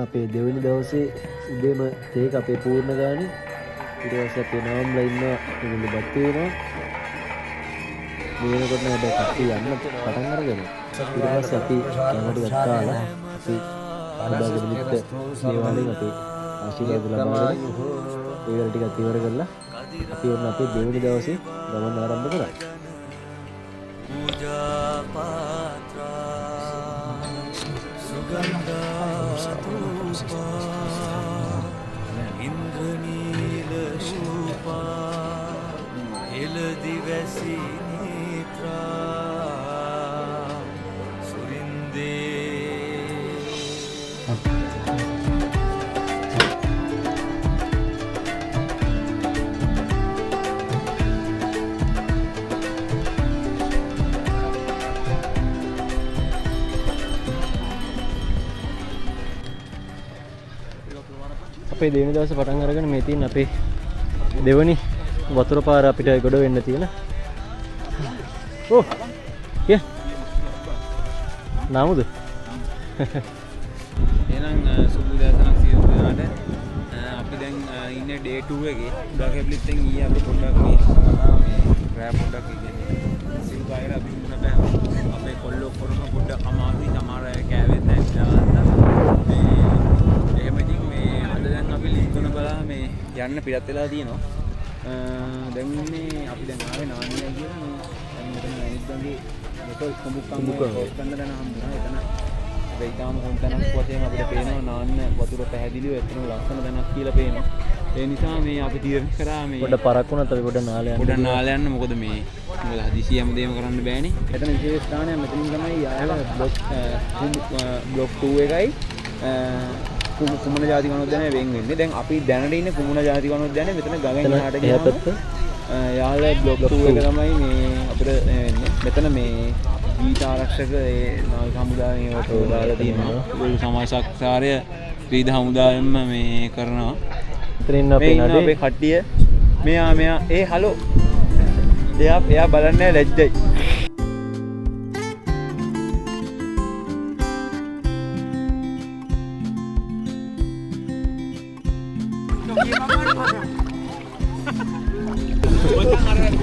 අපේ දෙවෙනි දවසේ උදේම තේක අපේ පූර්ණ ගානේ ඊට පස්සේ අපේ නාම්ලා ඉන්නවා ඒගොල්ලෝ බත් වෙනවා මේ වෙනකොට නේද කට්ටිය යන්න පටන් අරගෙන ඊට පස්සේ අපි කැමරට ගත්තාලා අපි ආදාගෙන මිත්ත දේවාලයෙන් අපේ ආශිර්වාද ලබාගෙන ඒ වල ටිකක් ඉවර කරලා අපි ඔන්න අපේ දෙවෙනි දවසේ ගමන ආරම්භ කරා. පූජා පාත්‍රා සුගන්ධා ඉන්ද්‍රනීල රූපා එළදිවැසි නේත්‍රා සුරින්දේ අපේ දෙවෙනි දවසේ පටන් අරගෙන මේ තියෙන අපේ දෙවෙනි වතුර පාර අපිට ගොඩ වෙන්න තියෙන. ඕ කිය නාමුද? එහෙනම් සුබ දවසක් සියලු දෙනාට. අපි දැන් ඉන්නේ ඩේ 2 එකේ. ඩාකෙබ්ලිට්ෙන් ඊයේ අපි පොඩ්ඩක් මේ රෑ පොඩ්ඩක් ඉන්නේ. සිල්කායර අපි මුණ බෑ. අපේ කොල්ලෝ කරන පොඩ්ඩක් අමාරුයි. සමහර අය කෑවෙත් නැහැ. එහෙම ඉතින් මේ අද දැන් අපි ලින්කන බලා මේ යන්න පිටත් වෙලා තියෙනවා. දැන් ඉන්නේ අපි දැන් ආවේ නාන්නිය කියලා මේ දැන් මෙතන අනිද්දාගේ මොකද සම්බුක්කම් ගන්න දැන හම්බුනා. එතන අපි ඊටාම හොන්තනක් වශයෙන් අපිට පේනවා නාන්න වතුර පැහැදිලිව එතන ලස්සන දැනක් කියලා පේනවා. ඒ නිසා මේ අපි තීරණය කරා මේ පොඩ පරක් වුණත් අපි පොඩ නාල යන්න. පොඩ නාල යන්න මොකද මේ මොකද හදිසි හැමදේම කරන්න බෑනේ. එතන විශේෂ ස්ථානයක් මෙතනින් තමයි ආවේ බ්ලොක් 2 එකයි කුමුණ ජාති වනෝද්‍යානය වෙන් වෙන්නේ. දැන් අපි දැනට ඉන්නේ කුමුණ ජාති වනෝද්‍යානය මෙතන ගගෙන් එහාට ගියාම යාල බ්ලොක් 2 එක තමයි මේ අපිට වෙන්නේ. මෙතන මේ ජීවිත ආරක්ෂක ඒ නාවික හමුදාවෙන් ඒවට දාලා තියෙනවා. ඒ සමාජ සාක්ෂාරය විවිධ හමුදාවෙන්ම මේ කරනවා. මෙතන අපේ කට්ටිය මෙයා ඒ හලෝ එයා බලන්නේ ලැජ්ජයි.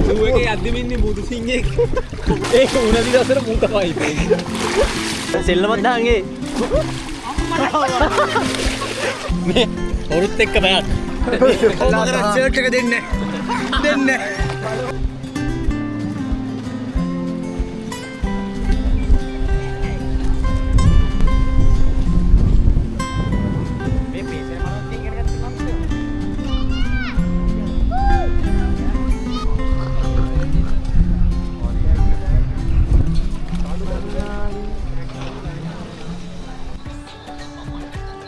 දුවගේ අද්දිමින්නේ බුදු සිංහෙක් ඒක උණදි දසර මූ තමයි සෙල්ලමක් දාන්නේ මේ වරුත් එක්ක බයත් කොහොමද ෂර්ට් එක දෙන්නේ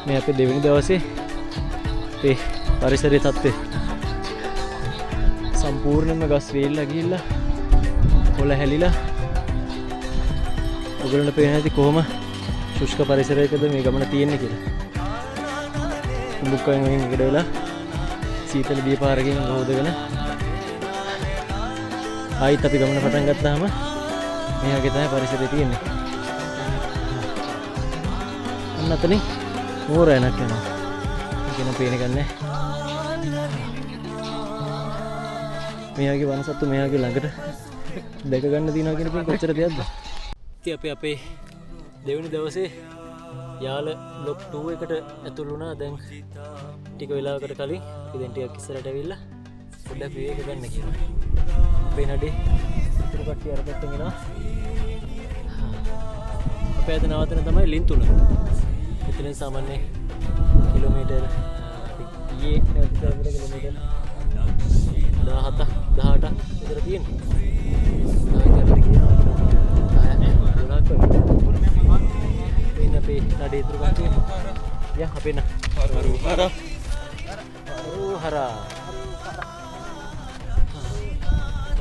මේ අපේ දෙවෙනි දවසේ ඒ පරිසරයේ තත්ත්වය සම්පූර්ණයෙන්ම ගස් වේල්ලා ගිහිල්ලා කොළ හැලිලා ඔයගොල්ලන්ට පේන හැටි කොහොම ශුෂ්ක පරිසරයකද මේ ගමන තියෙන්නේ කියලා. කුඹුක්කෙන් වයින් එකට වෙලා සීතල දිය පාරකින් හොදගෙන ආයිත් අපි ගමන පටන් ගත්තාම මේ වගේ තමයි පරිසරය තියෙන්නේ. අන්න අතනේ මෝර යනක් යනවා. කියන පේන ගන්නේ. මෙයාගේ වනසත්තු මෙයාගේ ළඟට දැක ගන්න දිනවා කියන එක කොච්චර දෙයක්ද? ඉතින් අපේ දෙවෙනි දවසේ යාල බ්ලොක් 2 එකට ඇතුළු වුණා. දැන් ටික වෙලාවකට කලින් අපි දැන් ටිකක් ඉස්සරහට ඇවිල්ලා පොඩ්ඩක් විවේක ගන්න කියලා. අපේ නඩේ ඉතුරු කට්ටිය අර පැත්තෙන් එනවා. අපේ අද නවතන තමයි ලින්තුන. මෙතන සාමාන්‍ය කිලෝමීටර් ඊයේ නැවත කිලෝමීටර් 17 18 විතර තියෙනවා. ආයෙත් කියනවා කිලෝමීටර් 12ක් අපේ නඩේ ඉතුරු කට්ටිය. යා අපේ න හරා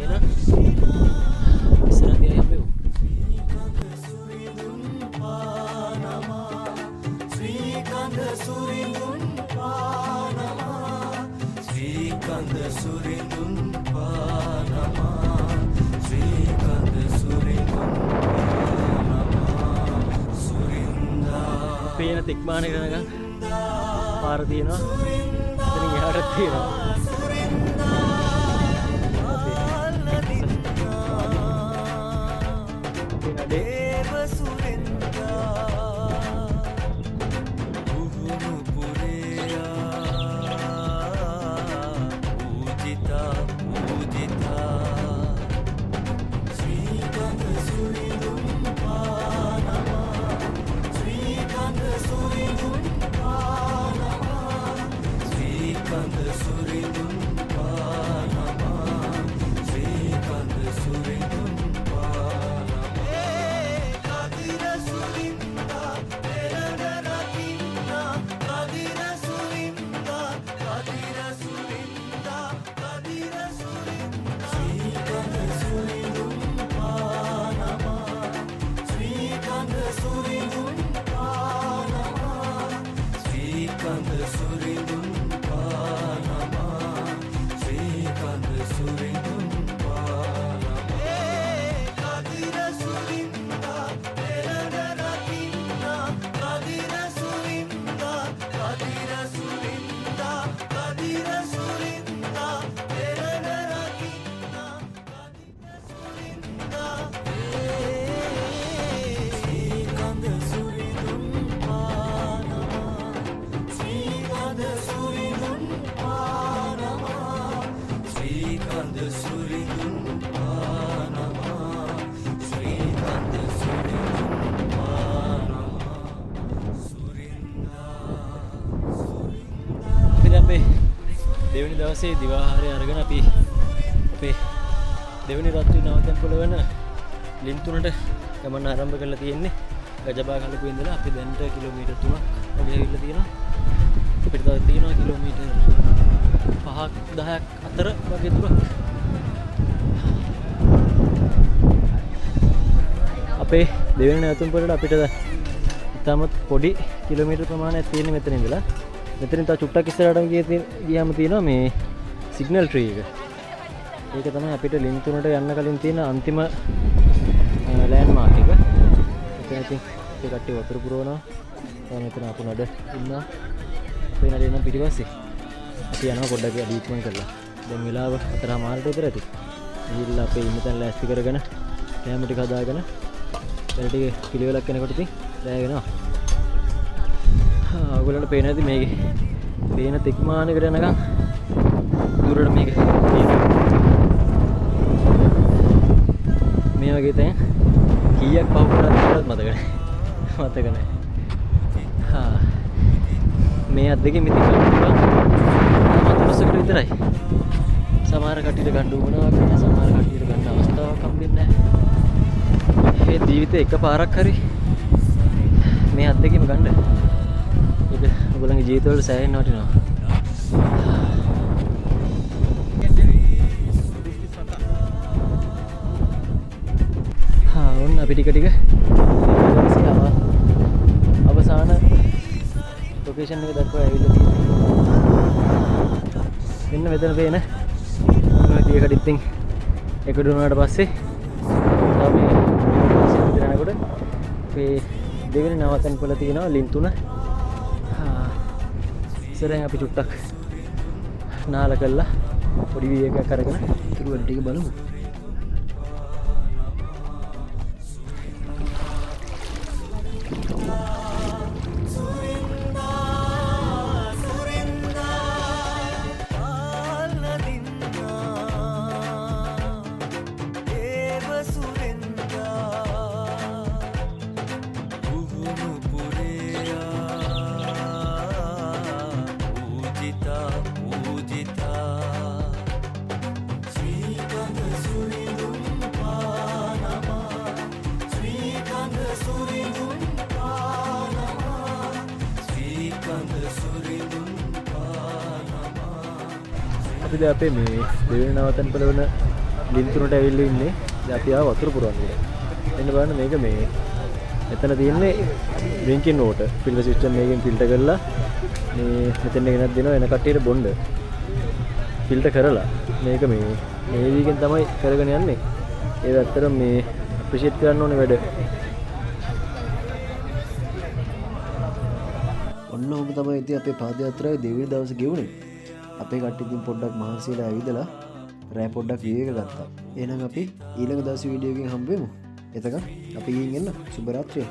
එන ඉස්සරහ ගියා යම්බෙමු. තික්මාන කරනකම් පාර තියෙනවා. එතනින් එහාටත් තියෙනවා. දෙවනි දවසේ දිවාහාරය අරගෙන අපි අපේ දෙවනි රාත්‍රී නවතැන්පොළ වෙන ලින්තුනට ගමන ආරම්භ කරලා තියෙන්නේ. ගජබා කලපුවේ ඉඳලා අපි දැන්ට කිලෝමීටර් 3ක් වගේ ඇවිල්ලා තියෙනවා. අපිට තව තියෙනවා කිලෝමීටර් 5ක් 10ක් අතර වගේ දුරක්. අපේ දෙවනි නවතැන්පොළට අපිට ඉතාමත් පොඩි කිලෝමීටර් ප්‍රමාණයක් තියෙන මෙතන ඉඳලා. මෙතනින් තව චුට්ටක් ඉස්සරහට ගියාම තියෙනවා මේ සිග්නල් ට්‍රී එක. ඒක තමයි අපිට ලින්තුනට යන්න කලින් තියෙන අන්තිම ලෑන්ඩ්මාර්ක් එක. එතන ඉතින් ඒ කට්ටිය වතුර පුරවනවා. දැන් මෙතන අපු නඩ ඉන්නවා. අපේ නඩ එන පිටිපස්සේ අපි යනවා පොඩ්ඩක් ඩීප්මන් කරලා. දැන් වෙලාව 4:00 විතර ඇති. ගිහිල්ලා අපේ ඉන්න තැන ලෑස්ති කරගෙන කැම ටික හදාගෙන දැන් ටික පිළිවෙලක් යනකොට ඉතින් රැගෙනවා. ඔයගොල්ලන්ට පේන ඇති මේකේ පේන තික්මානකට යනකම් දුරට මේක මේ වගේ තැන් කීයක් පහු කරාද කියලාත් මතක නැහැ. මේ අද්දකින් මිතින් මතකසකට විතරයි. සමහර කට්ටියට ගන්න උවමනාවක් නැහැ. සමහර කට්ටියට ගන්න අවස්ථාවක් හම්බෙන්නේ නැහැ. මේ ජීවිතේ එකපාරක් හරි මේ අද්දකින්ම ගන්න. ඒක ඔයගොල්ලන්ගේ ජීවිතවල සෑහෙන්න වටිනවා. ඔන්න අපි ටික ටික අවසාන ලොකේෂන් එක දක්වා ඇවිල්ලා තියෙනවා. මෙන්න මෙතන පේන මේ ටිකකට ඉතින් එකතු වුණාට පස්සේ අපි ඉස්සරහට යනකොට මේ දෙවෙනි නවතැන්පොළ තියෙනවා ලින්තුන. ඉස්සරහින් අපි චුට්ටක් නාල කළා පොඩි වී එකක් අරගෙන ඉරුවල ටික බලමු. අපි දැන් අපේ මේ දෙවෙනි නවතැන්පොළ වන ලින්තුනට ඇවිල්ලා ඉන්නේ. දැන් අපි ආව වතුර පුරවන්න. එන්න බලන්න මේක මේ එතන තියෙන්නේ ඩ්‍රින්කින් වෝටර් ෆිල්ටර් සිස්ටම් එකකින් ෆිල්ටර් කරලා මේ මෙතන ගෙනත් දෙනවා එන කට්ටියට බොන්න. ෆිල්ටර් කරලා මේක මේ වීගෙන් තමයි කරගෙන යන්නේ. ඒක ඇත්තටම මේ අප්‍රීෂিয়েට් කරන්න ඕනේ වැඩ. ඔන්න ඔහොම තමයි ඉතින් අපේ පාදයාත්‍රාවේ දෙවෙනි දවසේ ගෙවුනේ. අපේ කට්ටිය ඉතින් පොඩ්ඩක් මහන්සියලා ඇවිදලා රෑ පොඩ්ඩක් විවේක ගත්තා. එහෙනම් අපි ඊළඟ දවසේ වීඩියෝ එකකින් හම්බ වෙමු. එතකන් අපි ගිහින් එන්න. සුබ රාත්‍රියක්.